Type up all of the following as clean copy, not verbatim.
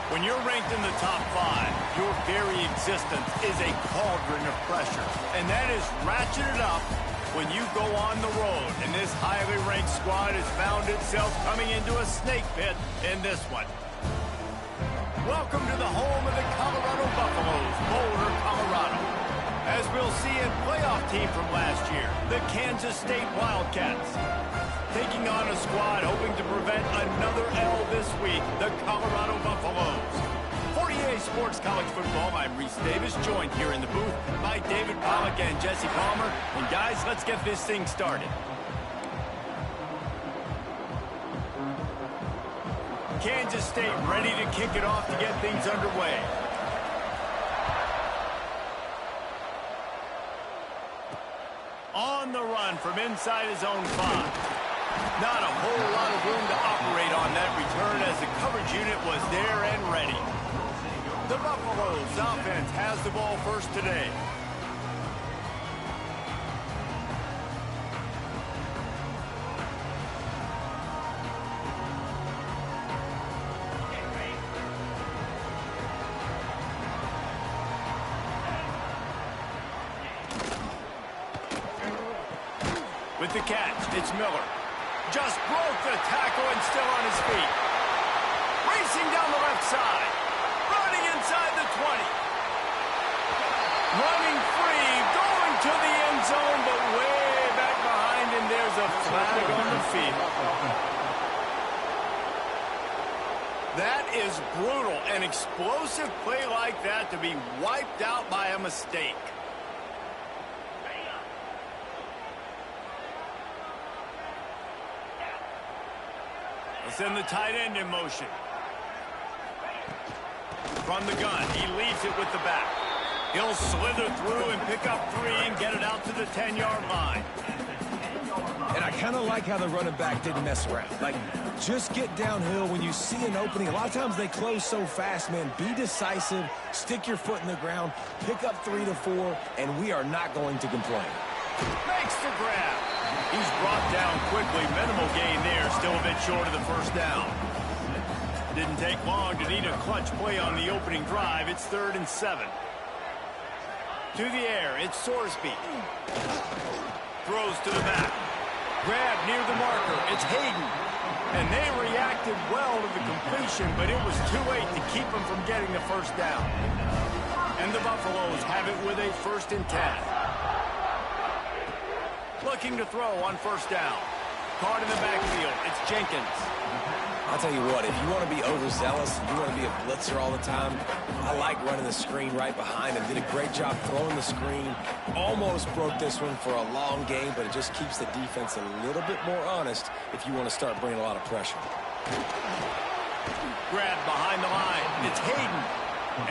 When you're ranked in the top 5, your very existence is a cauldron of pressure. And that is ratcheted up when you go on the road. And this highly ranked squad has found itself coming into a snake pit in this one. Welcome to the home of the Colorado Buffaloes, Boulder, Colorado. As we'll see in playoff team from last year, the Kansas State Wildcats. Taking on a squad hoping to prevent another L this week, the Colorado Buffaloes. For EA Sports College Football, I'm Reese Davis, joined here in the booth by David Pollack and Jesse Palmer. And guys, let's get this thing started. Kansas State ready to kick it off to get things underway. On the run from inside his own 5. Not a whole lot of room to operate on that return as the coverage unit was there and ready. The Buffaloes offense has the ball first today. With the catch, it's Miller. Just broke the tackle and still on his feet. Racing down the left side. Running inside the 20. Running free, going to the end zone, but way back behind him, there's a flag on the field. That is brutal. An explosive play like that to be wiped out by a mistake. Send the tight end in motion. From the gun, he leaves it with the back. He'll slither through and pick up 3 and get it out to the 10-yard line. And I kind of like how the running back didn't mess around. Like, just get downhill when you see an opening. A lot of times they close so fast, man. Be decisive, stick your foot in the ground, pick up 3 to 4, and we are not going to complain. Makes the grab. He's brought down quickly. Minimal gain there. Still a bit short of the first down. Didn't take long to need a clutch play on the opening drive. It's 3rd and 7. To the air. It's Sorsby. Throws to the back. Grab near the marker. It's Hayden. And they reacted well to the completion, but it was too late to keep them from getting the first down. And the Buffaloes have it with a 1st and 10. Looking to throw on first down. Caught in the backfield. It's Jenkins. I'll tell you what, if you want to be overzealous, if you want to be a blitzer all the time, I like running the screen right behind him. Did a great job throwing the screen. Almost broke this one for a long game, but it just keeps the defense a little bit more honest if you want to start bringing a lot of pressure. Grab behind the line. It's Hayden.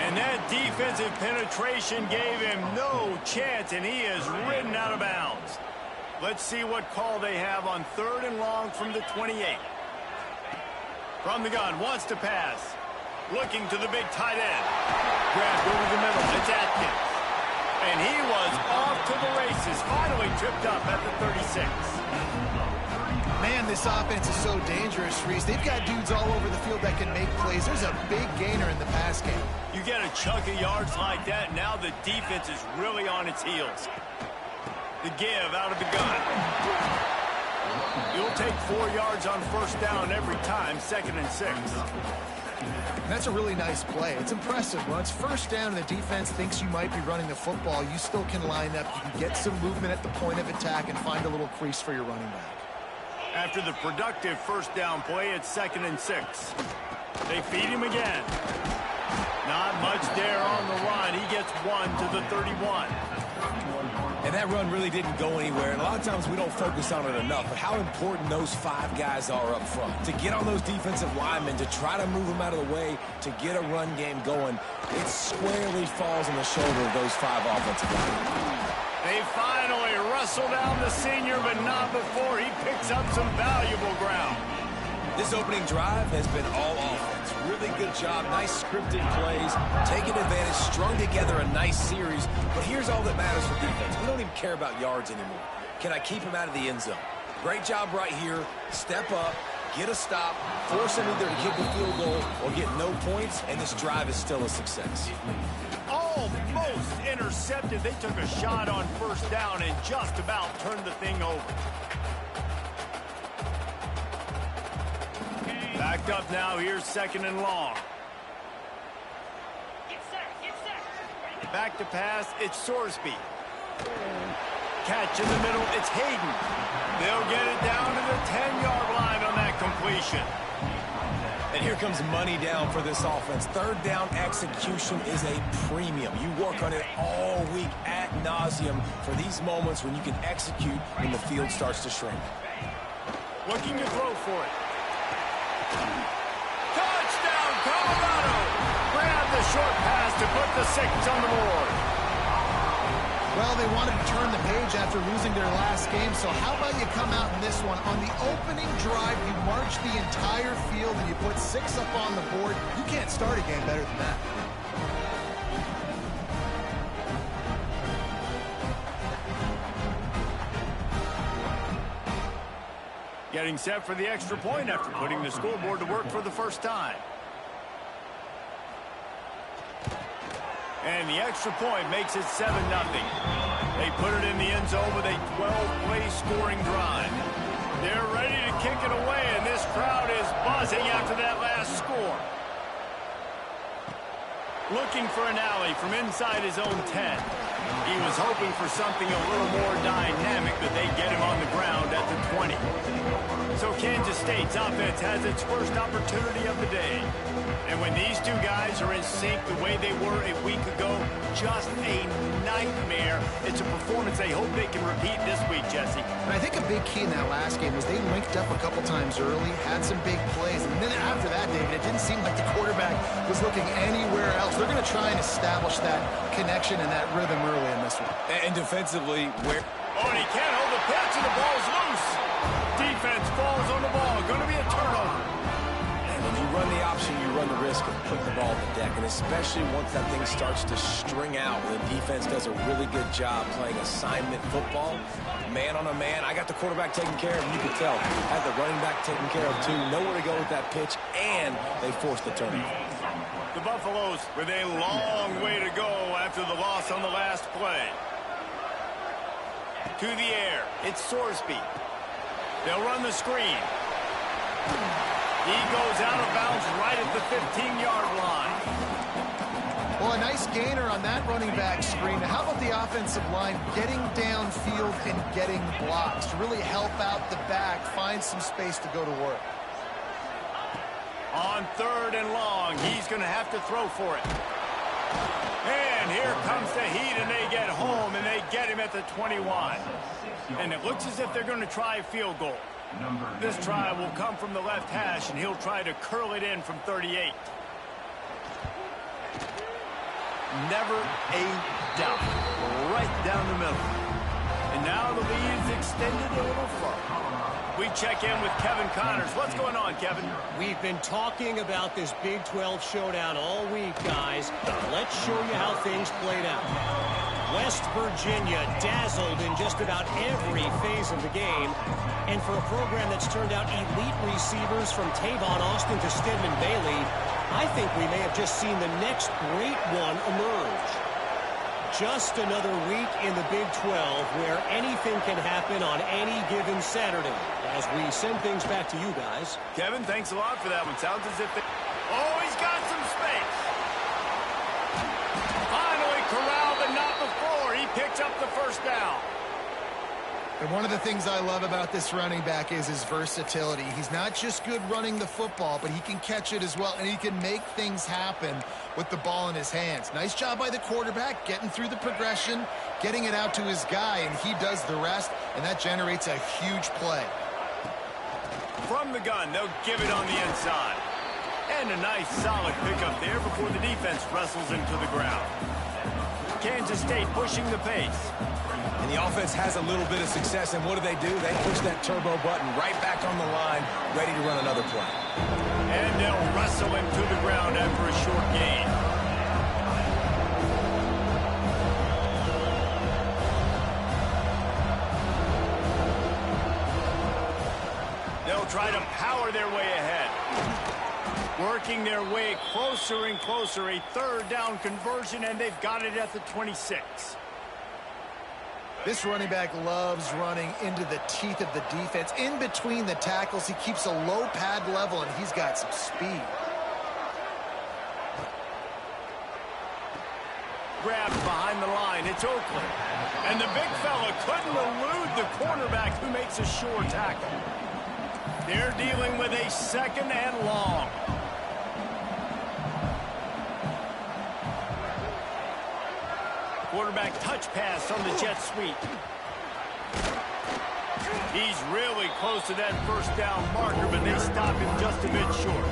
And that defensive penetration gave him no chance, and he is ridden out of bounds. Let's see what call they have on 3rd and long from the 28. From the gun, wants to pass. Looking to the big tight end. Grabbed over the middle. It's Atkins. And he was off to the races. Finally tripped up at the 36. Man, this offense is so dangerous, Reese. They've got dudes all over the field that can make plays. There's a big gainer in the pass game. You get a chunk of yards like that, now the defense is really on its heels. The give out of the gun. You'll take 4 yards on first down every time, 2nd and 6. That's a really nice play. It's impressive. When it's first down and the defense thinks you might be running the football, you still can line up. You can get some movement at the point of attack and find a little crease for your running back. After the productive first down play, it's 2nd and 6. They feed him again. Not much there on the run. He gets 1 to the 31. And that run really didn't go anywhere. And a lot of times we don't focus on it enough. But how important those 5 guys are up front. To get on those defensive linemen, to try to move them out of the way, to get a run game going, it squarely falls on the shoulder of those 5 offensive linemen. They finally wrestle down the senior, but not before he picks up some valuable ground. This opening drive has been all offense. Really good job, nice scripted plays, taking advantage, strung together a nice series. But here's all that matters for defense. We don't even care about yards anymore. Can I keep him out of the end zone? Great job right here. Step up, get a stop, force them either to kick a field goal or get no points, and this drive is still a success. Almost intercepted. They took a shot on first down and just about turned the thing over. Backed up now. Here's 2nd and long. Back to pass. It's Sorsby. Catch in the middle. It's Hayden. They'll get it down to the 10-yard line on that completion. And here comes money down for this offense. 3rd down execution is a premium. You work on it all week ad nauseum for these moments when you can execute when the field starts to shrink. Looking to throw for it. Touchdown, Colorado! Grab the short pass to put the 6 on the board. Well, they wanted to turn the page after losing their last game, so how about you come out in this one? On the opening drive, you march the entire field and you put 6 up on the board. You can't start a game better than that. Getting set for the extra point after putting the scoreboard to work for the first time. And the extra point makes it 7-0. They put it in the end zone with a 12-play scoring drive. They're ready to kick it away, and this crowd is buzzing after that last score. Looking for an alley from inside his own 10. He was hoping for something a little more dynamic, but they get him on the ground at the 20. So Kansas State's offense has its first opportunity of the day. And when these two guys are in sync the way they were a week ago, just a nightmare. It's a performance they hope they can repeat this week, Jesse. And I think a big key in that last game was they linked up a couple times early, had some big plays, and then after that, David, it didn't seem like the quarterback was looking anywhere else. They're going to try and establish that connection and that rhythm early in this one. And defensively, where... Oh, and he can't hold the pitch, and the ball's loose. Defense falls on the ball. Going to be a turnover. And when you run the option, you run the risk of putting the ball on the deck, and especially once that thing starts to string out, the defense does a really good job playing assignment football. Man on a man, I got the quarterback taken care of, and you could tell. Had the running back taken care of, too. Nowhere to go with that pitch, and they forced the turnover. The Buffaloes with a long way to go after the loss on the last play. To the air, it's Sorsby. They'll run the screen. He goes out of bounds right at the 15-yard line. Well, a nice gainer on that running back screen. How about the offensive line getting downfield and getting blocks to really help out the back, find some space to go to work? On 3rd and long, he's going to have to throw for it. And here comes the heat, and they get home, and they get him at the 21. And it looks as if they're going to try a field goal. This try will come from the left hash, and he'll try to curl it in from 38. Never a doubt. Right down the middle. And now the lead is extended a little further. We check in with Kevin Connors. What's going on, Kevin? We've been talking about this Big 12 showdown all week, guys. Let's show you how things played out. West Virginia dazzled in just about every phase of the game. And for a program that's turned out elite receivers from Tavon Austin to Stedman Bailey, I think we may have just seen the next great one emerge. Just another week in the Big 12 where anything can happen on any given Saturday. As we send things back to you guys. Kevin, thanks a lot for that one. Sounds as if they... Oh, he's got some space. Finally corralled, but not before. He picks up the first down. And one of the things I love about this running back is his versatility. He's not just good running the football, but he can catch it as well, and he can make things happen with the ball in his hands. Nice job by the quarterback, getting through the progression, getting it out to his guy, and he does the rest, and that generates a huge play. From the gun, they'll give it on the inside. And a nice solid pickup there before the defense wrestles him to the ground. Kansas State pushing the pace. And the offense has a little bit of success, and what do? They push that turbo button right back on the line, ready to run another play. And they'll wrestle him to the ground after a short gain. They'll They'll try to power their way ahead. Working their way closer and closer. A third down conversion, and they've got it at the 26. This running back loves running into the teeth of the defense. In between the tackles, he keeps a low pad level, and he's got some speed. Grabbed behind the line. It's Oakland. And the big fella couldn't elude the cornerback who makes a sure tackle. They're dealing with a second and long. Quarterback touch pass on the jet sweep. He's really close to that first down marker, but they stop him just a bit short.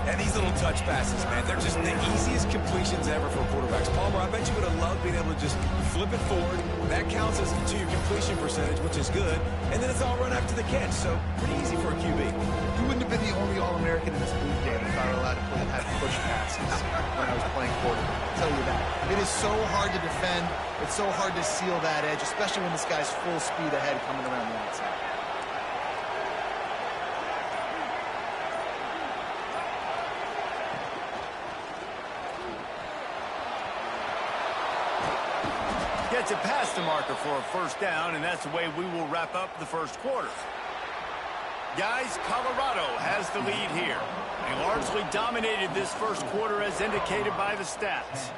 And these little touch passes, man, they're just the easiest completions ever for quarterbacks. Palmer, I bet you would have loved being able to just flip it forward. That counts as to your completion percentage, which is good. And then it's all run after the catch, so pretty easy for a QB. You wouldn't have been the only All-American in this booth, Dan, if I were allowed to have push passes when I was playing quarterback. I'll tell you that. It is so hard to defend. It's so hard to seal that edge, especially when this guy's full speed ahead coming around the outside. Gets it past the marker for a first down, and that's the way we will wrap up the first quarter. Guys, Colorado has the lead here. They largely dominated this first quarter as indicated by the stats.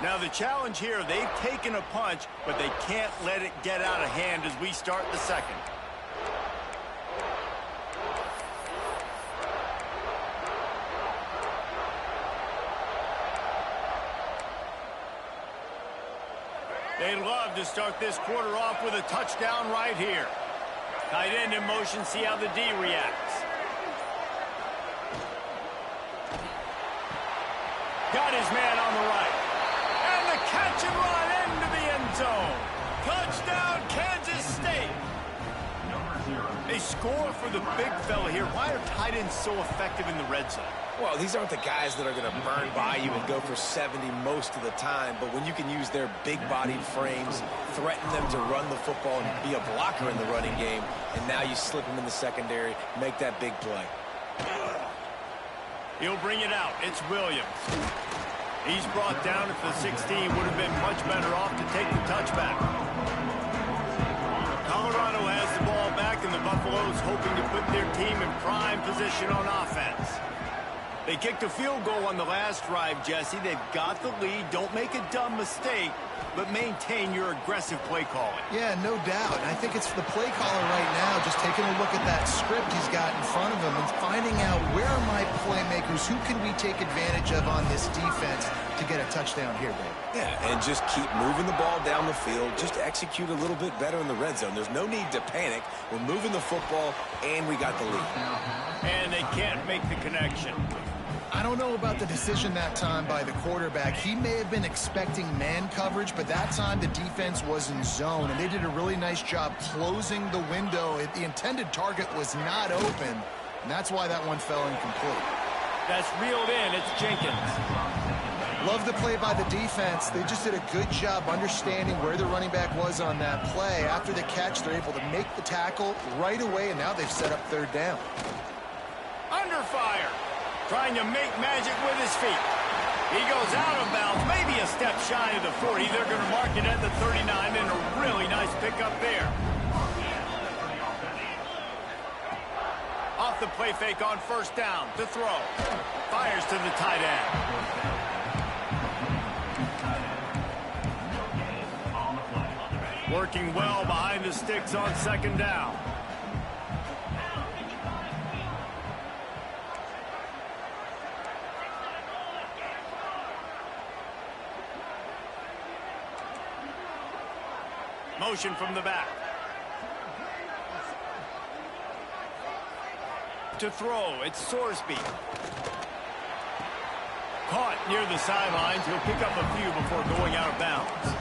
Now the challenge here, they've taken a punch, but they can't let it get out of hand as we start the second. They'd love to start this quarter off with a touchdown right here. Tight end in motion, see how the D reacts. Got his man on the right. And the catch and run into the end zone. Touchdown, Kansas State. They score for the big fella here. Why are tight ends so effective in the red zone? Well, these aren't the guys that are going to burn by you and go for 70 most of the time, but when you can use their big-bodied frames, threaten them to run the football and be a blocker in the running game, and now you slip them in the secondary, make that big play. He'll bring it out. It's Williams. He's brought down at the 16. Would have been much better off to take the touchback. Colorado has the ball back, and the Buffaloes hoping to put their team in prime position on offense. They kicked a field goal on the last drive, Jesse. They've got the lead. Don't make a dumb mistake, but maintain your aggressive play calling. Yeah, no doubt. And I think it's the play caller right now just taking a look at that script he's got in front of him and finding out where are my playmakers, who can we take advantage of on this defense to get a touchdown here, Dave. Yeah, and just keep moving the ball down the field. Just execute a little bit better in the red zone. There's no need to panic. We're moving the football, and we got the lead. And they can't make the connection. I don't know about the decision that time by the quarterback. He may have been expecting man coverage, but that time the defense was in zone, and they did a really nice job closing the window. The intended target was not open, and that's why that one fell incomplete. That's reeled in. It's Jenkins. Love the play by the defense. They just did a good job understanding where the running back was on that play. After the catch, they're able to make the tackle right away, and now they've set up third down. Under fire. Trying to make magic with his feet. He goes out of bounds, maybe a step shy of the 40. They're going to mark it at the 39, and a really nice pickup there. Off the play fake on first down to throw. Fires to the tight end. Working well behind the sticks on second down. Motion from the back. To throw, it's Sorsby. Caught near the sidelines. He'll pick up a few before going out of bounds.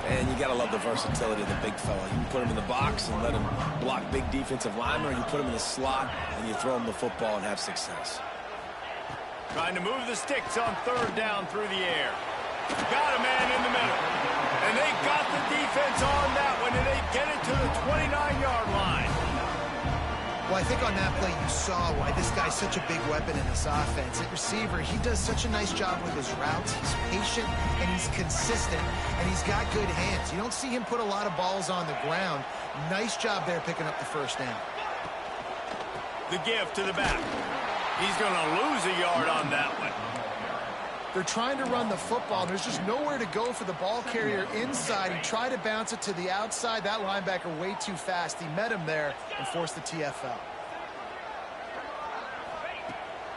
And you got to love the versatility of the big fella. You can put him in the box and let him block big defensive linemen, or you put him in the slot and you throw him the football and have success. Trying to move the sticks on third down through the air. Got a man in the middle. And they got the defense on that one, and they get it to the 29-yard line. Well, I think on that play you saw why this guy's such a big weapon in this offense. At receiver, he does such a nice job with his routes. He's patient, and he's consistent, and he's got good hands. You don't see him put a lot of balls on the ground. Nice job there picking up the first down. The give to the back. He's going to lose a yard on that one. They're trying to run the football. There's just nowhere to go for the ball carrier inside. He tried to bounce it to the outside. That linebacker way too fast. He met him there and forced the TFL.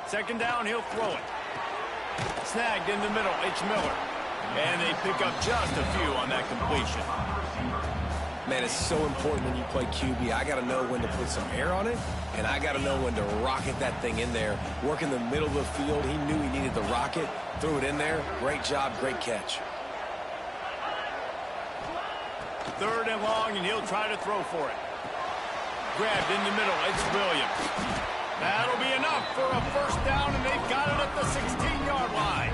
Second down, he'll throw it. Snagged in the middle, it's Miller. And they pick up just a few on that completion. Man, it's so important when you play QB. I got to know when to put some air on it, and I got to know when to rocket that thing in there. Work in the middle of the field. He knew he needed the rocket. Threw it in there. Great job, great catch. Third and long, and he'll try to throw for it. Grabbed in the middle, it's Williams. That'll be enough for a first down, and they've got it at the 16-yard line.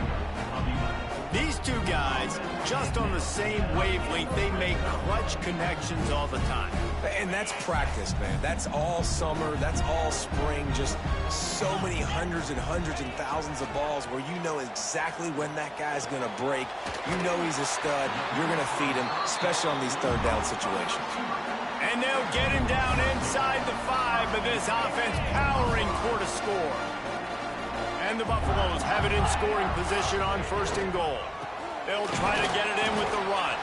These two guys, just on the same wavelength, they make clutch connections all the time. And that's practice, man. That's all summer. That's all spring. Just so many hundreds and thousands of balls where you know exactly when that guy's going to break. You know he's a stud. You're going to feed him, especially on these third down situations. And they'll get him down inside the 5, but this offense powering toward a score. And the Buffaloes have it in scoring position on first and goal. They'll try to get it in with the run.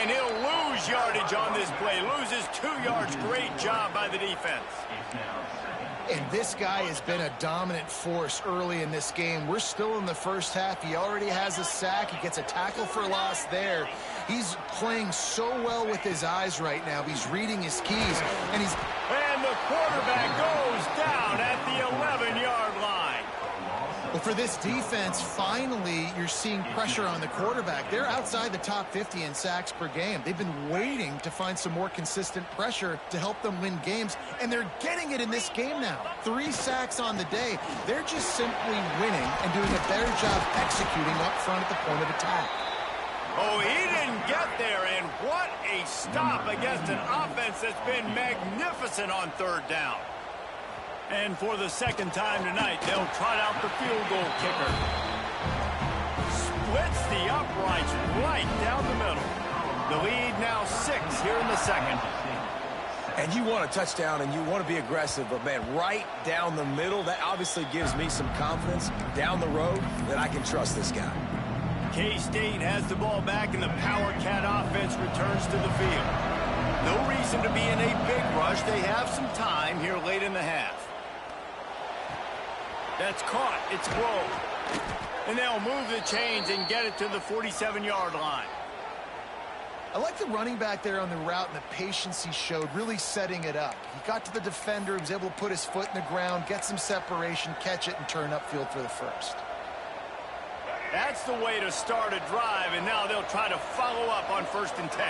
And he'll lose yardage on this play. Loses 2 yards. Great job by the defense. And this guy has been a dominant force early in this game. We're still in the first half. He already has a sack. He gets a tackle for loss there. He's playing so well with his eyes right now. He's reading his keys. And the quarterback goes down at the 11-yard line. Well, for this defense, finally, you're seeing pressure on the quarterback. They're outside the top 50 in sacks per game. They've been waiting to find some more consistent pressure to help them win games, and they're getting it in this game now. 3 sacks on the day. They're just simply winning and doing a better job executing up front at the point of attack. Oh, he didn't get there, and what a stop against an offense that's been magnificent on third down. And for the second time tonight, they'll trot out the field goal kicker. Splits the uprights right down the middle. The lead now 6 here in the second. And you want a touchdown and you want to be aggressive, but, man, right down the middle, that obviously gives me some confidence down the road that I can trust this guy. K-State has the ball back, and the Power Cat offense returns to the field. No reason to be in a big rush. They have some time here late in the half. That's caught. It's rolled. And they'll move the chains and get it to the 47-yard line. I like the running back there on the route and the patience he showed, really setting it up. He got to the defender, was able to put his foot in the ground, get some separation, catch it, and turn upfield for the first. That's the way to start a drive, and now they'll try to follow up on 1st and 10.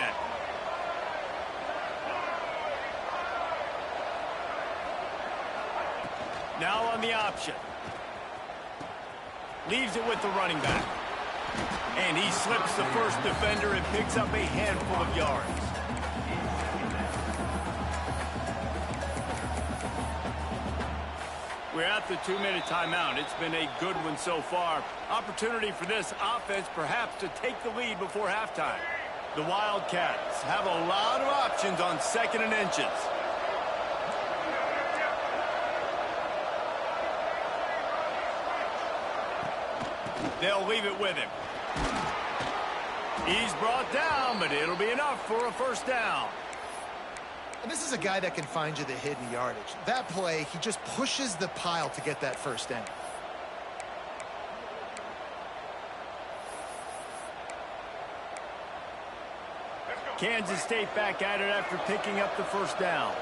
Now on the option. Leaves it with the running back. And he slips the first defender and picks up a handful of yards. We're at the 2-minute timeout. It's been a good one so far. Opportunity for this offense perhaps to take the lead before halftime. The Wildcats have a lot of options on 2nd and inches. They'll leave it with him. He's brought down, but it'll be enough for a first down. And this is a guy that can find you the hidden yardage. That play, he just pushes the pile to get that first down. Kansas State back at it after picking up the first down.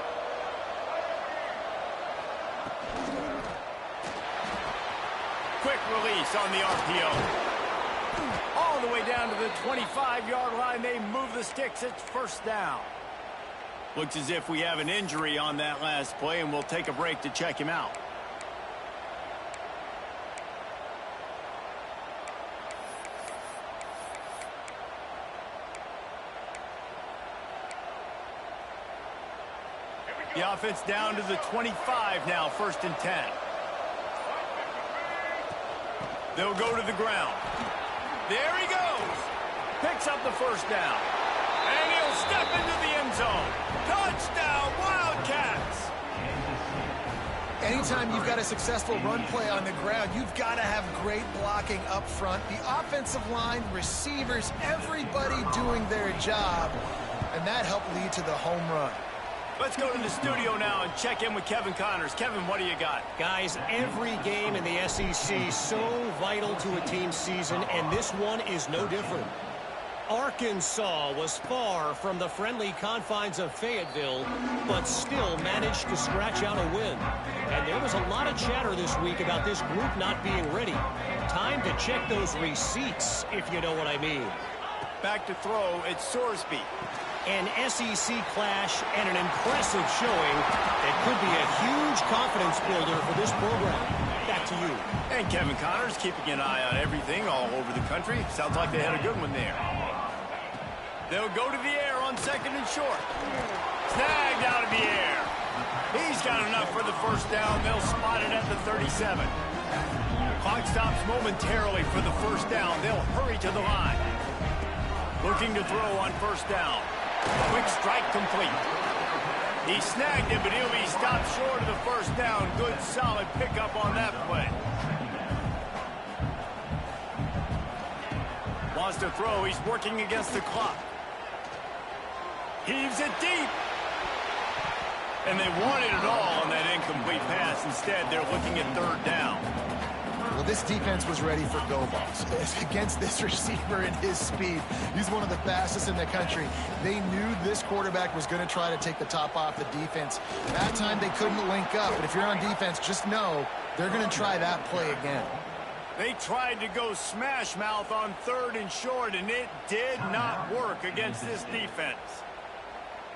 Quick release on the RPO. All the way down to the 25-yard line. They move the sticks. It's first down. Looks as if we have an injury on that last play, and we'll take a break to check him out. The offense down to the 25 now, 1st and 10. They'll go to the ground. There he goes. Picks up the 1st down. And he'll step into the end zone. Touchdown, Wildcats! Anytime you've got a successful run play on the ground, you've got to have great blocking up front. The offensive line, receivers, everybody doing their job. And that helped lead to the home run. Let's go to the studio now and check in with Kevin Connors. Kevin, what do you got? Guys, every game in the SEC so vital to a team's season, and this one is no different. Arkansas was far from the friendly confines of Fayetteville, but still managed to scratch out a win. And there was a lot of chatter this week about this group not being ready. Time to check those receipts, if you know what I mean. Back to throw, it's Sorsby. An SEC clash and an impressive showing that could be a huge confidence builder for this program. Back to you. And Kevin Connors keeping an eye on everything all over the country. Sounds like they had a good one there. They'll go to the air on 2nd and short. Snagged out of the air. He's got enough for the 1st down. They'll spot it at the 37. Clock stops momentarily for the 1st down. They'll hurry to the line. Looking to throw on 1st down. Quick strike complete. He snagged it, but he'll be stopped short of the 1st down. Good, solid pickup on that play. Wants to throw. He's working against the clock. Heaves it deep. And they wanted it all on that incomplete pass. Instead, they're looking at 3rd down. Well, this defense was ready for go balls. Against this receiver and his speed, he's one of the fastest in the country. They knew this quarterback was going to try to take the top off the defense. That time they couldn't link up, but if you're on defense, just know they're going to try that play again. They tried to go smash mouth on 3rd and short, and it did not work against this defense.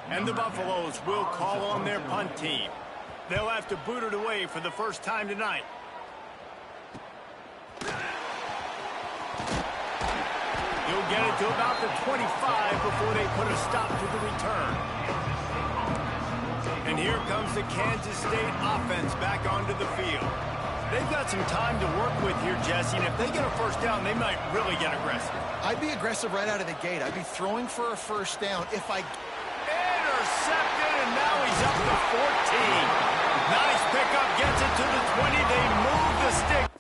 And the Buffaloes will call on their punt team. They'll have to boot it away for the first time tonight. He'll get it to about the 25 before they put a stop to the return. And here comes the Kansas State offense back onto the field. They've got some time to work with here, Jesse, and if they get a 1st down, they might really get aggressive. I'd be aggressive right out of the gate. I'd be throwing for a 1st down if I... Intercepted, and now he's up to 14. Nice pickup, gets it to the 20. They move the stick.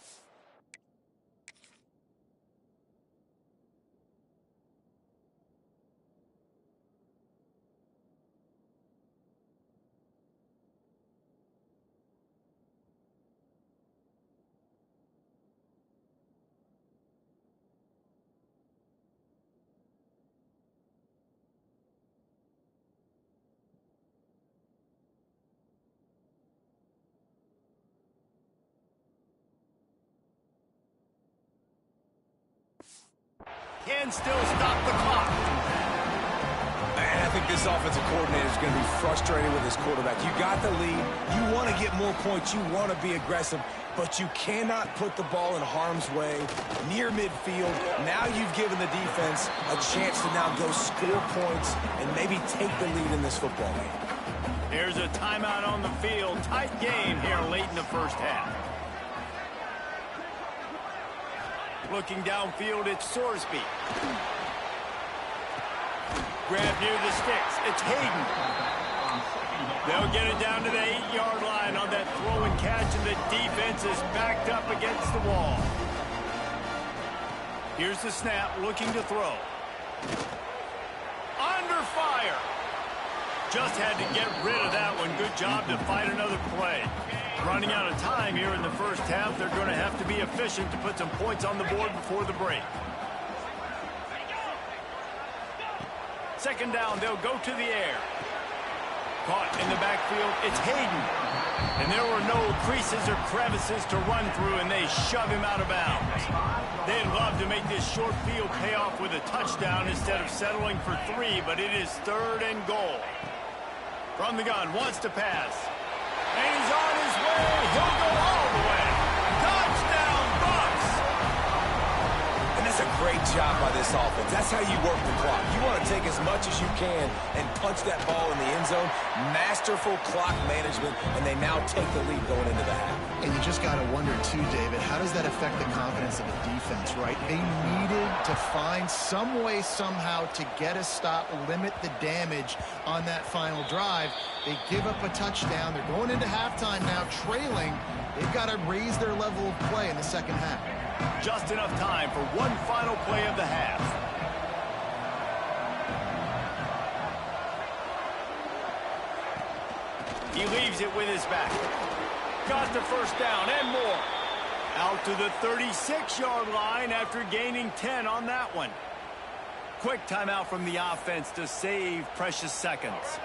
Can still stop the clock. And I think this offensive coordinator is going to be frustrated with his quarterback. You got the lead. You want to get more points. You want to be aggressive, but you cannot put the ball in harm's way near midfield. Now you've given the defense a chance to now go score points and maybe take the lead in this football game. There's a timeout on the field. Tight game here late in the 1st half. Looking downfield, it's Sorsby. Grab near the sticks. It's Hayden. They'll get it down to the 8-yard line on that throw and catch, and the defense is backed up against the wall. Here's the snap, looking to throw. Under fire. Just had to get rid of that one. Good job to fight another play. Running out of time here in the 1st half. They're going to have to be efficient to put some points on the board before the break. 2nd down, they'll go to the air. Caught in the backfield, it's Hayden. And there were no creases or crevices to run through, and they shove him out of bounds. They'd love to make this short field pay off with a touchdown instead of settling for 3, but it is 3rd and goal. From the gun, wants to pass. And he's on his way. He'll go all the way. Touchdown, Bucks! And that's a great job by this offense. That's how you work the clock. You want to take as much as you can and punch that ball in the end zone. Masterful clock management, and they now take the lead going into the half. And you just got to wonder, too, David, how does that affect the confidence of the defense, right? They needed to find some way, somehow, to get a stop, limit the damage on that final drive. They give up a touchdown. They're going into halftime now, trailing. They've got to raise their level of play in the second half. Just enough time for one final play of the half. He leaves it with his back. Got the first down and more. Out to the 36-yard line after gaining 10 on that one. Quick timeout from the offense to save precious seconds.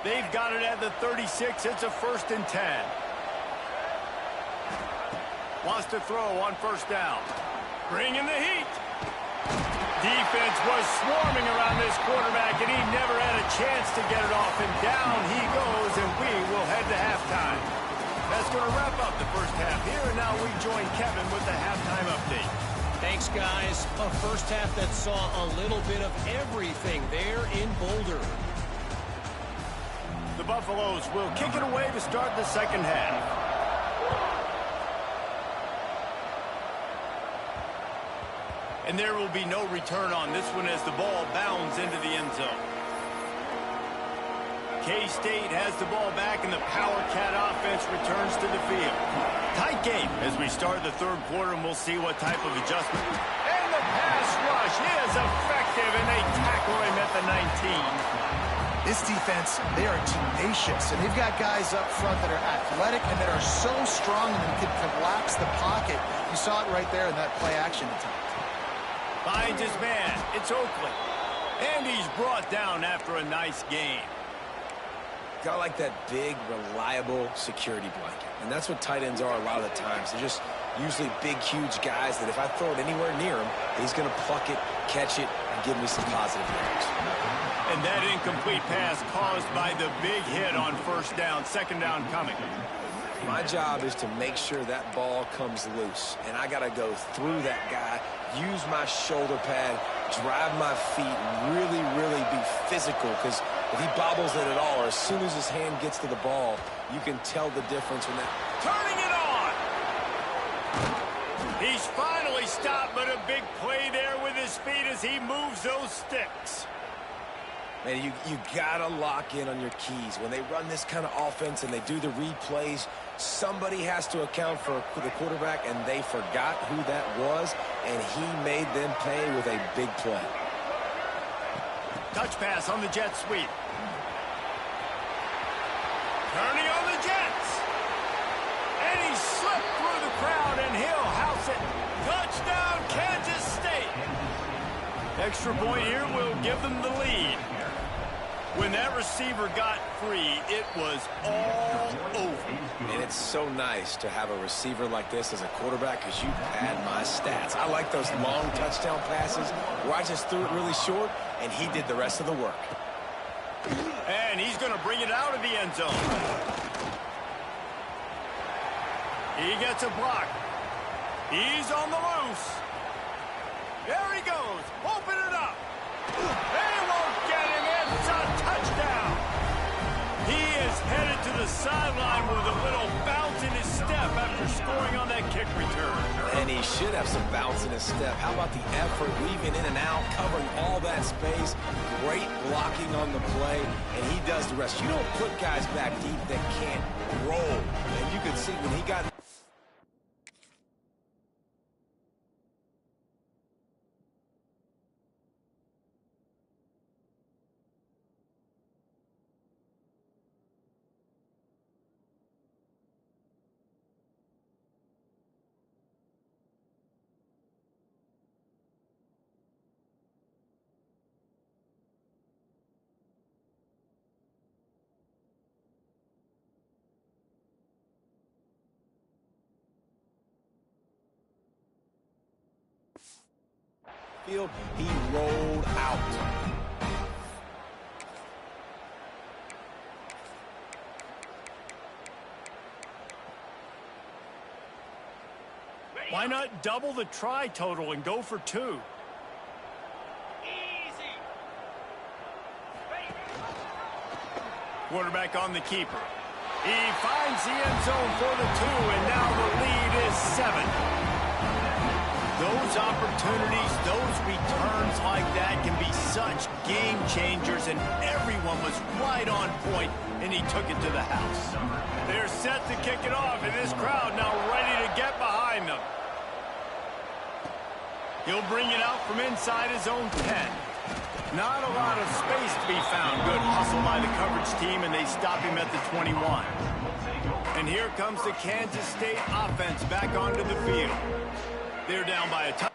They've got it at the 36. It's a 1st and 10. Wants to throw on first down. Bringing the heat. Defense was swarming around this quarterback, and he never had a chance to get it off. And down he goes, and we will head to halftime. That's going to wrap up the first half here, and now we join Kevin with the halftime update. Thanks, guys. A first half that saw a little bit of everything there in Boulder. The Buffaloes will kick it away to start the second half. And there will be no return on this one as the ball bounds into the end zone. K-State has the ball back, and the Power Cat offense returns to the field. Tight game as we start the third quarter, and we'll see what type of adjustment. And the pass rush is effective, and they tackle him at the 19. This defense, they are tenacious, and they've got guys up front that are athletic and that are so strong and can collapse the pocket. You saw it right there in that play-action attempt. Finds his man. It's Oakley. And he's brought down after a nice game. Got to like that big, reliable security blanket. And that's what tight ends are a lot of the times. They're just usually big, huge guys that if I throw it anywhere near him, he's going to pluck it, catch it, and give me some positive yards. And that incomplete pass caused by the big hit on first down. Second down coming. My job is to make sure that ball comes loose, and I got to go through that guy, use my shoulder pad, drive my feet, and really, really be physical, because if he bobbles it at all, or as soon as his hand gets to the ball, you can tell the difference when that... Turning it on! He's finally stopped, but a big play there with his feet as he moves those sticks. Man, you got to lock in on your keys. When they run this kind of offense and they do the replays, somebody has to account for the quarterback, and they forgot who that was, and he made them pay with a big play. Touch pass on the jet sweep. Turning on the Jets. And he slipped through the crowd, and he'll house it. Touchdown, Kansas State. Extra point here will give them the lead. When that receiver got free, it was all over. And it's so nice to have a receiver like this as a quarterback because you pad my stats. I like those long touchdown passes where I just threw it really short, and he did the rest of the work. And he's going to bring it out of the end zone. He gets a block. He's on the loose. There he goes. Open it up. They won't get him. It's a touchdown. He is headed to the sideline with a little bounce in his step after scoring on that kick return. And he should have some bounce in his step. How about the effort, weaving in and out, covering all that space, great blocking on the play, and he does the rest. You don't put guys back deep that can't roll. And you can see when he got... field, he rolled out. Why not double the try total and go for 2? Quarterback on the keeper. He finds the end zone for the 2, and now the lead is 7. Those opportunities, those returns like that can be such game changers, and everyone was right on point, and he took it to the house. They're set to kick it off, and this crowd now ready to get behind them. He'll bring it out from inside his own 10. Not a lot of space to be found. Good hustle by the coverage team, and they stop him at the 21. And here comes the Kansas State offense back onto the field. They're down by a touchdown.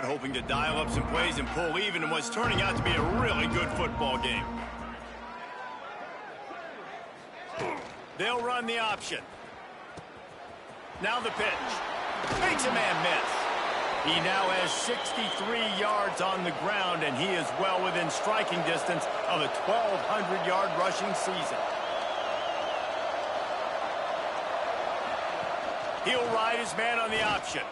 Hoping to dial up some plays and pull even in what's turning out to be a really good football game. They'll run the option. Now the pitch. Makes a man miss. He now has 63 yards on the ground, and he is well within striking distance of a 1,200-yard rushing season. He'll ride his man on the option.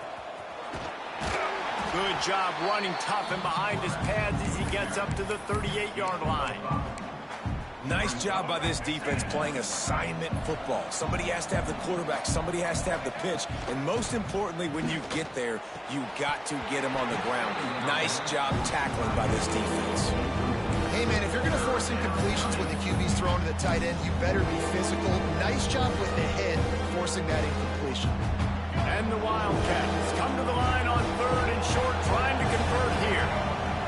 Good job running tough and behind his pads as he gets up to the 38-yard line. Nice job by this defense playing assignment football. Somebody has to have the quarterback, somebody has to have the pitch, and most importantly, when you get there, you got to get him on the ground. Nice job tackling by this defense. Hey, man, if you're going to force incompletions when the QB's thrown to the tight end, you better be physical. Nice job with the hit, forcing that incompletion. And the Wildcats come to the line on 3rd and short, trying to convert here.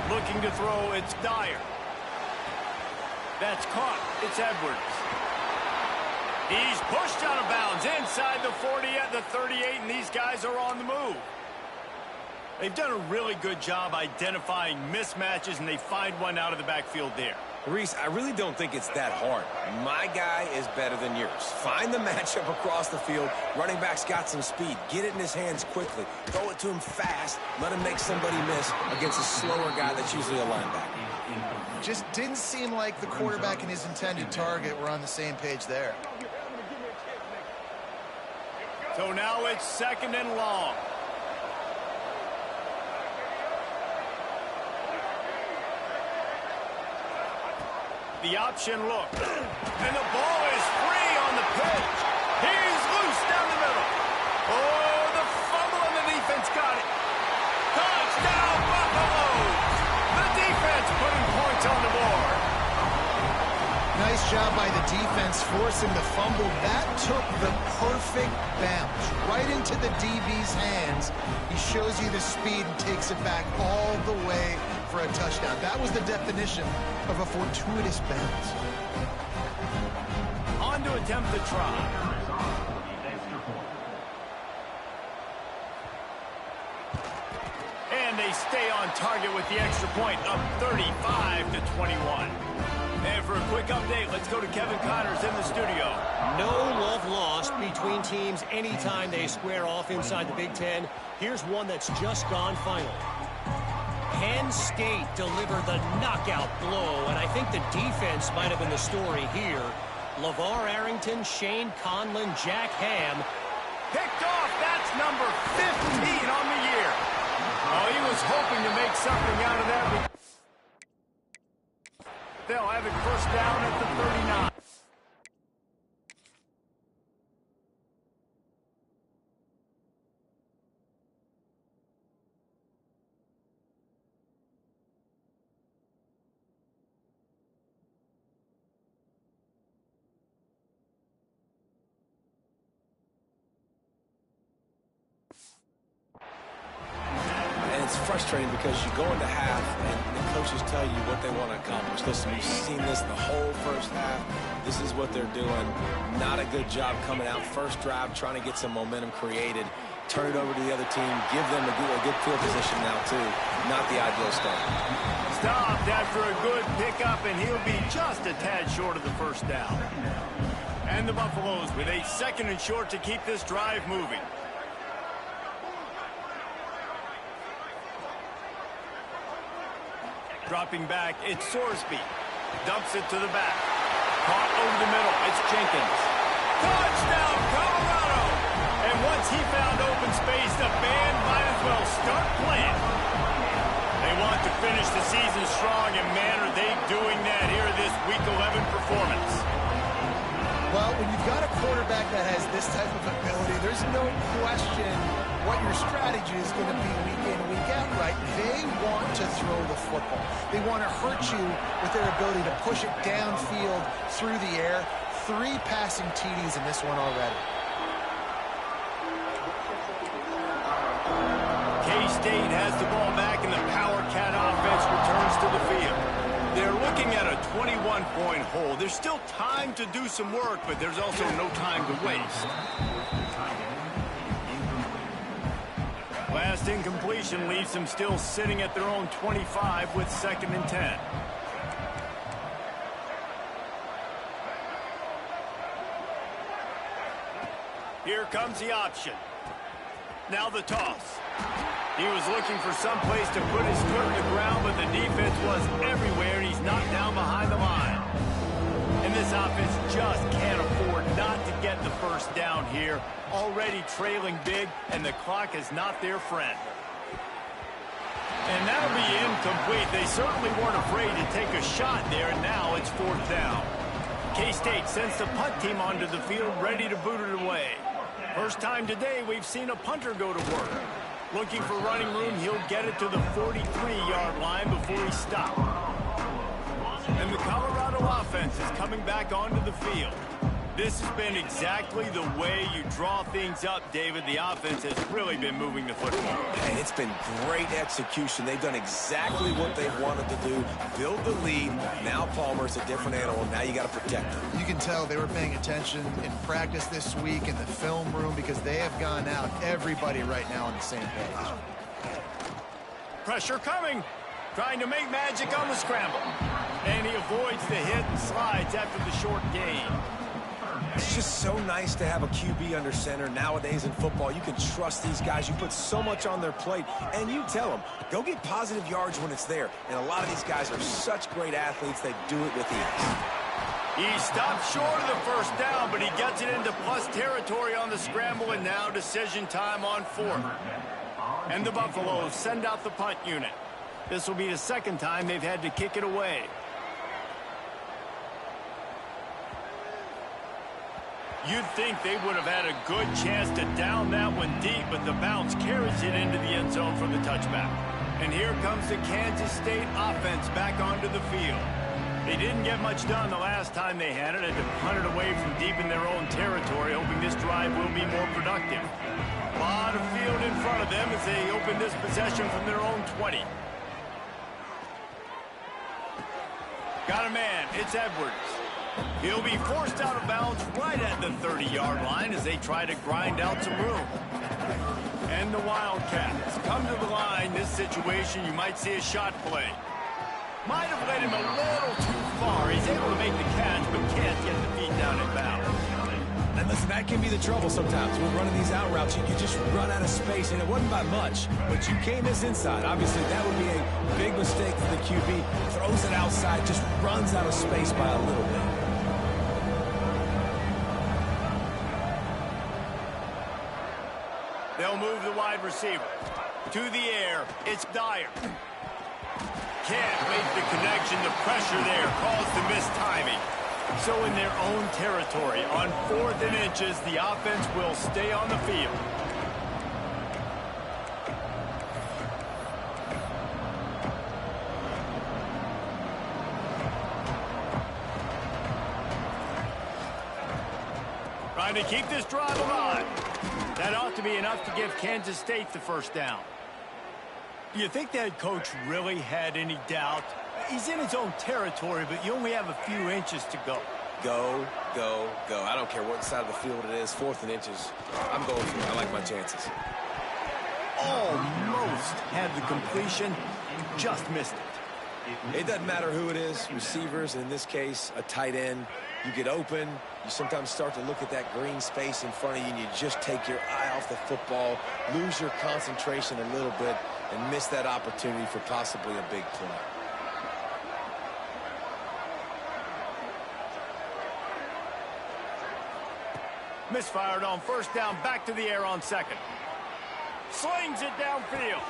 Looking to throw, it's Dyer. That's caught. It's Edwards. He's pushed out of bounds inside the 40 at the 38, and these guys are on the move. They've done a really good job identifying mismatches, and they find one out of the backfield there. Reese, I really don't think it's that hard. My guy is better than yours. Find the matchup across the field. Running back's got some speed. Get it in his hands quickly. Throw it to him fast. Let him make somebody miss against a slower guy that's usually a linebacker. Just didn't seem like the quarterback and his intended target were on the same page there. So now it's 2nd and long. The option look. And the ball is free on the pitch. He's loose down the middle. Oh, the fumble and the defense got it. Touchdown, Buffaloes. The defense putting points on the board. Nice job by the defense forcing the fumble. That took the perfect bounce right into the DB's hands. He shows you the speed and takes it back all the way for a touchdown. That was the definition of a fortuitous bounce. On to attempt the try. And they stay on target with the extra point, up 35-21. And for a quick update, let's go to Kevin Connors in the studio. No love lost between teams anytime they square off inside the Big Ten. Here's one that's just gone final. Penn State delivered the knockout blow, and I think the defense might have been the story here. LeVar Arrington, Shane Conlon, Jack Ham. Picked off. That's number 15 on the year. Oh, he was hoping to make something out of that. They'll have it first down at the 39. It's frustrating because you go into half and the coaches tell you what they want to accomplish. Listen, we've seen this the whole first half. This is what they're doing. Not a good job coming out first drive, trying to get some momentum created. Turn it over to the other team. Give them a good field position now, too. Not the ideal start. Stopped after a good pickup, and he'll be just a tad short of the first down. And the Buffaloes with a 2nd and short to keep this drive moving. Dropping back, it's Sorsby. Dumps it to the back. Caught over the middle, it's Jenkins. Touchdown, Colorado! And once he found open space, the band might as well start playing. They want to finish the season strong, and man, are they doing that here in this Week 11 performance. Well, when you've got a quarterback that has this type of ability, there's no question what your strategy is going to be week in, week out, right? They want to throw the football. They want to hurt you with their ability to push it downfield through the air. 3 passing TDs in this one already. K-State has the ball back, and the Power Cat offense returns to the field. They're looking at a 21-point hole. There's still time to do some work, but there's also no time to waste. Last incompletion leaves them still sitting at their own 25 with 2nd and 10. Here comes the option. Now the toss. He was looking for some place to put his foot in the ground, but the defense was everywhere, and he's knocked down behind the line. And this offense just can't afford not to get the first down here. Already trailing big, and the clock is not their friend. And that'll be incomplete. They certainly weren't afraid to take a shot there, and now it's 4th down. K-State sends the punt team onto the field, ready to boot it away. First time today we've seen a punter go to work. Looking for running room, he'll get it to the 43-yard line before he stopped. And the Colorado offense is coming back onto the field. This has been exactly the way you draw things up, David. The offense has really been moving the football. And it's been great execution. They've done exactly what they wanted to do. Build the lead. Now Palmer's a different animal. Now you got to protect him. You can tell they were paying attention in practice this week in the film room because they have gone out, everybody right now on the same page. Pressure coming. Trying to make magic on the scramble. And he avoids the hit and slides after the short gain. It's just so nice to have a QB under center. Nowadays in football, you can trust these guys. You put so much on their plate, and you tell them, go get positive yards when it's there. And a lot of these guys are such great athletes, they do it with ease. He stopped short of the first down, but he gets it into plus territory on the scramble, and now decision time on 4th. And the Buffaloes send out the punt unit. This will be the 2nd time they've had to kick it away. You'd think they would have had a good chance to down that one deep, but the bounce carries it into the end zone for the touchback. And here comes the Kansas State offense back onto the field. They didn't get much done the last time they had it, and to punt it away from deep in their own territory, hoping this drive will be more productive. A lot of field in front of them as they open this possession from their own 20. Got a man, it's Edwards. He'll be forced out of bounds right at the 30-yard line as they try to grind out some room. And the Wildcats come to the line. This situation, you might see a shot play. Might have led him a little too far. He's He's able to make the catch, but can't get the feet down in bounds. And listen, that can be the trouble sometimes. When running these out routes, you just run out of space, and it wasn't by much, but you can't miss inside. Obviously, that would be a big mistake for the QB. Throws it outside, just runs out of space by a little bit. They'll move the wide receiver. To the air, it's Dyer. Can't make the connection. The pressure there caused the missed timing. So in their own territory, on 4th and inches, the offense will stay on the field. Trying to keep this drive alive. That ought to be enough to give Kansas State the first down. Do you think that coach really had any doubt? He's in his own territory, but you only have a few inches to go. Go, go, go. I don't care what side of the field it is, 4th and inches. I'm going for it. I like my chances. Almost had the completion, just missed it. It doesn't matter who it is, receivers, in this case, a tight end. You get open, you sometimes start to look at that green space in front of you, and you just take your eye off the football, lose your concentration a little bit, and miss that opportunity for possibly a big play. Misfired on first down, back to the air on second. Slings it downfield.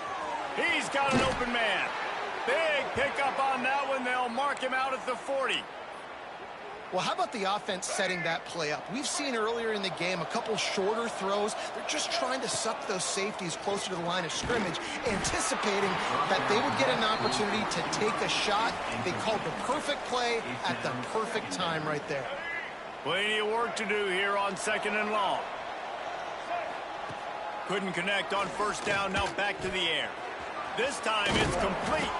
He's got an open man. Big pickup on that one. They'll mark him out at the 40. Well, how about the offense setting that play up? We've seen earlier in the game a couple shorter throws. They're just trying to suck those safeties closer to the line of scrimmage, anticipating that they would get an opportunity to take a shot. They called the perfect play at the perfect time right there. Plenty of work to do here on 2nd and long. Couldn't connect on first down, now back to the air. This time it's complete.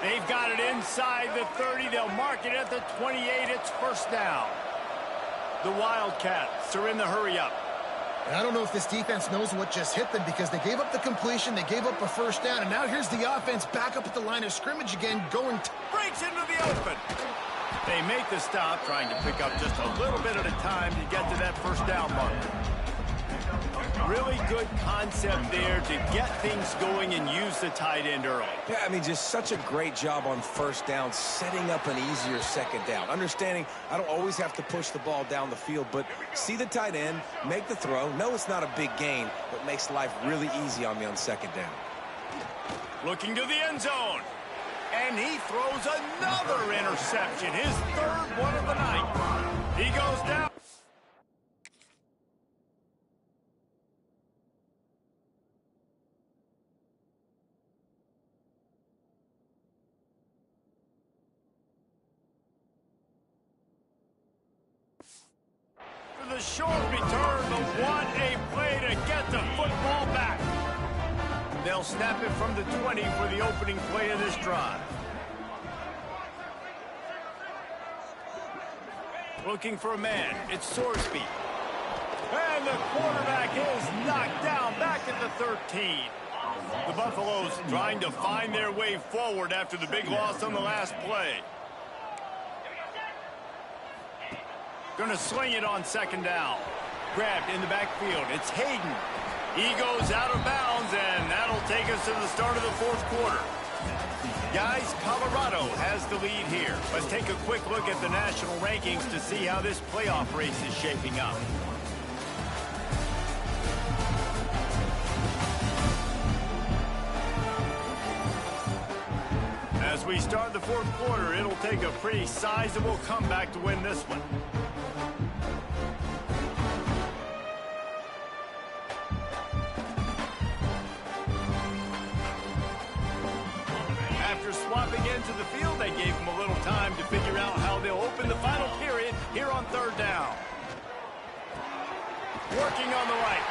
They've got it inside the 30. They'll mark it at the 28. It's first down. The Wildcats are in the hurry-up. And I don't know if this defense knows what just hit them, because they gave up the completion, they gave up a first down, and now here's the offense back up at the line of scrimmage again, going breaks into the open. They make the stop, trying to pick up just a little bit at a time to get to that first down marker. Really good concept there to get things going and use the tight end early. Yeah, I mean, just such a great job on first down, setting up an easier second down. Understanding I don't always have to push the ball down the field, but see the tight end, make the throw. No, it's not a big gain, but makes life really easy on me on second down. Looking to the end zone. And he throws another interception, his 3rd one of the night. He goes down. For the short return, but what a play to get the football back. They'll snap it from the 20 for the opening play of this drive. Looking for a man. It's Sorsby. And the quarterback is knocked down back at the 13. The Buffaloes trying to find their way forward after the big loss on the last play. Gonna sling it on second down. Grabbed in the backfield. It's Hayden. He goes out of bounds, and that'll take us to the start of the 4th quarter. Guys, Colorado has the lead here. Let's take a quick look at the national rankings to see how this playoff race is shaping up. As we start the 4th quarter, it'll take a pretty sizable comeback to win this one. After swapping into the field, they gave him a little time to figure out how they'll open the final period here on 3rd down. Working on the right.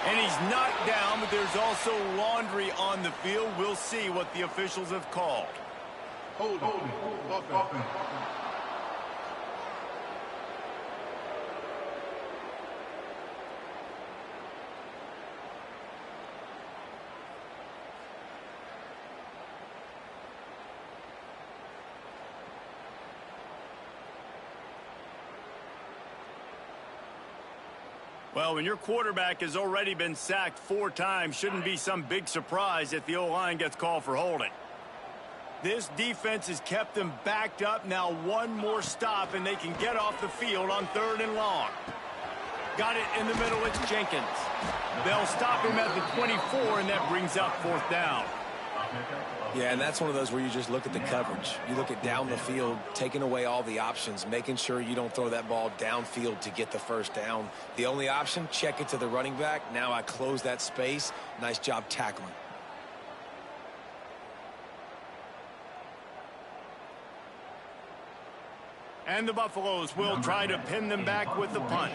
And he's knocked down, but there's also laundry on the field. We'll see what the officials have called. Hold on. Well, when your quarterback has already been sacked 4 times, shouldn't be some big surprise if the O-line gets called for holding. This defense has kept them backed up. Now one more stop, and they can get off the field on 3rd and long. Got it in the middle. It's Jenkins. They'll stop him at the 24, and that brings up 4th down. Yeah, and that's one of those where you just look at the coverage. You look at down the field, taking away all the options, making sure you don't throw that ball downfield to get the 1st down. The only option, check it to the running back. Now I close that space. Nice job tackling. And the Buffaloes will try to pin them back with the punt.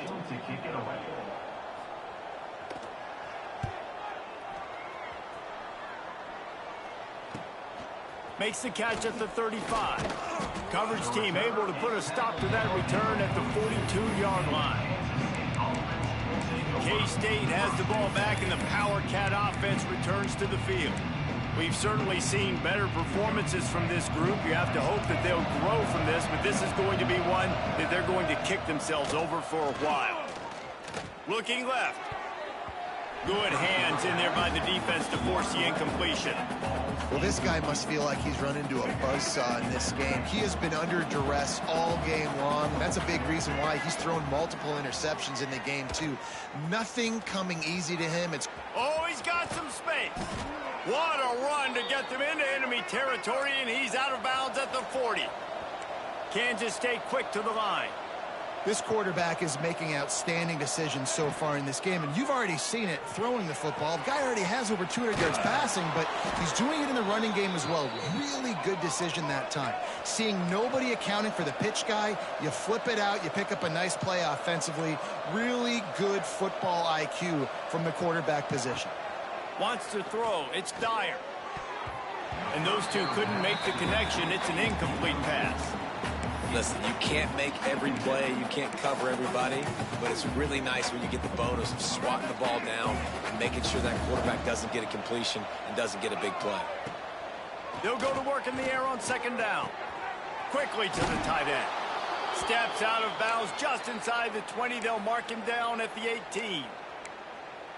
Makes the catch at the 35. Coverage team able to put a stop to that return at the 42-yard line. K-State has the ball back, and the Power Cat offense returns to the field. We've certainly seen better performances from this group. You have to hope that they'll grow from this, but this is going to be one that they're going to kick themselves over for a while. Looking left. Good hands in there by the defense to force the incompletion. Well, this guy must feel like he's run into a buzzsaw in this game. He has been under duress all game long. That's a big reason why he's thrown multiple interceptions in the game, too. Nothing coming easy to him. Oh, he's got some space. What a run to get them into enemy territory, and he's out of bounds at the 40. Kansas State quick to the line. This quarterback is making outstanding decisions so far in this game, and you've already seen it throwing the football. The guy already has over 200 yards passing, but he's doing it in the running game as well. Really good decision that time. Seeing nobody accounting for the pitch guy, you flip it out, you pick up a nice play offensively. Really good football IQ from the quarterback position. Wants to throw. It's Dyer. And those two couldn't make the connection. It's an incomplete pass. Listen, you can't make every play, you can't cover everybody, but it's really nice when you get the bonus of swatting the ball down and making sure that quarterback doesn't get a completion and doesn't get a big play. They'll go to work in the air on 2nd down. Quickly to the tight end. Steps out of bounds just inside the 20. They'll mark him down at the 18.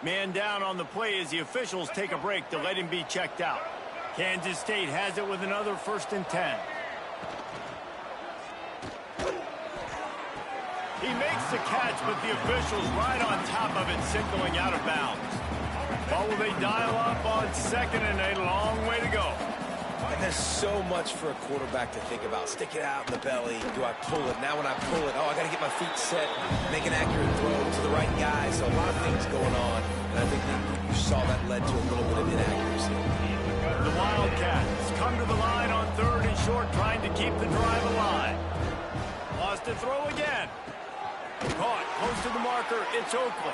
Man down on the play as the officials take a break to let him be checked out. Kansas State has it with another 1st and 10. He makes the catch, but the officials right on top of it, signaling out of bounds. What will they dial up on 2nd and a long way to go? And there's so much for a quarterback to think about. Stick it out in the belly. Do I pull it? Now when I pull it, oh, I got to get my feet set, make an accurate throw to the right guy. So a lot of things going on, and I think that you saw that led to a little bit of inaccuracy. The Wildcats come to the line on 3rd and short, trying to keep the drive alive. Lost to throw again. Caught close to the marker. It's Oakley.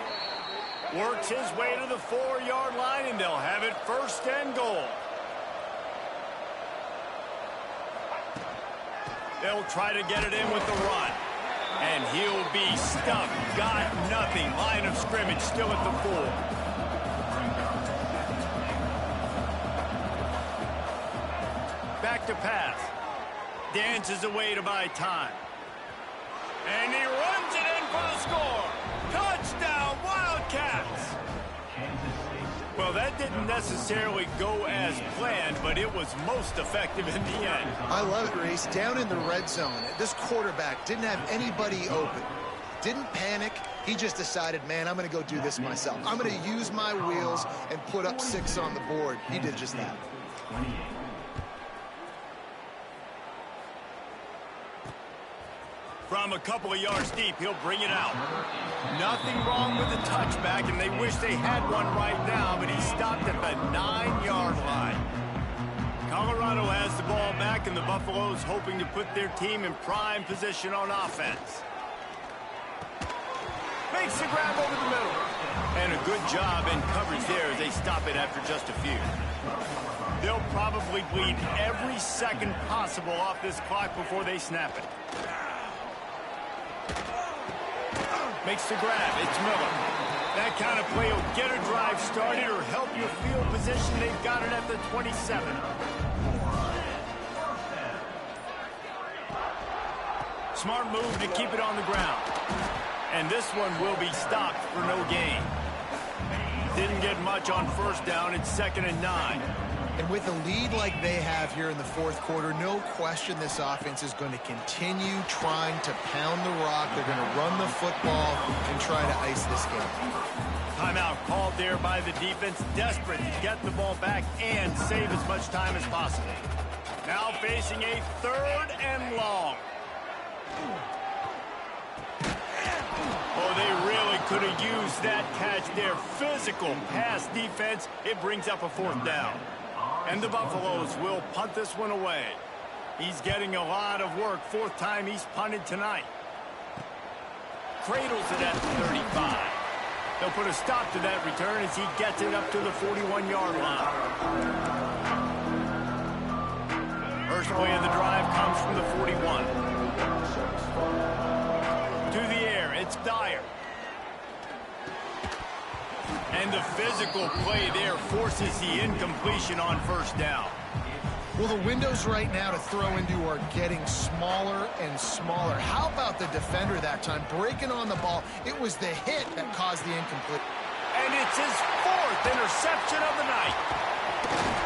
Works his way to the 4-yard line, and they'll have it 1st and goal. They'll try to get it in with the run. And he'll be stuffed. Got nothing. Line of scrimmage still at the 4. Back to pass. Dances away to buy time. And he runs it in for the score. Touchdown, Wildcats! Well, that didn't necessarily go as planned, but it was most effective in the end. I love it, Reese. Down in the red zone, this quarterback didn't have anybody open. Didn't panic. He just decided, man, I'm going to go do this myself. I'm going to use my wheels and put up 6 on the board. He did just that. From a couple of yards deep, he'll bring it out. Nothing wrong with the touchback, and they wish they had one right now, but he stopped at the 9-yard line. Colorado has the ball back, and the Buffaloes hoping to put their team in prime position on offense. Makes the grab over the middle. And a good job in coverage there as they stop it after just a few. They'll probably bleed every second possible off this clock before they snap it. Makes the grab. It's Miller. That kind of play will get a drive started or help your field position. They've got it at the 27. Smart move to keep it on the ground. And this one will be stopped for no gain. Didn't get much on first down. It's 2nd and 9. And with a lead like they have here in the fourth quarter, no question this offense is going to continue trying to pound the rock. They're going to run the football and try to ice this game. Timeout called there by the defense, desperate to get the ball back and save as much time as possible. Now facing a 3rd and long. Oh, they really could have used that catch there. Physical pass defense. It brings up a 4th down. And the Buffaloes will punt this one away. He's getting a lot of work. 4th time he's punted tonight. Cradles it at the 35. They'll put a stop to that return as he gets it up to the 41-yard line. First play of the drive comes from the 41. To the air, it's Dyer. And the physical play there forces the incompletion on first down. Well, the windows right now to throw into are getting smaller and smaller. How about the defender that time breaking on the ball? It was the hit that caused the incomplete. And it's his 4th interception of the night.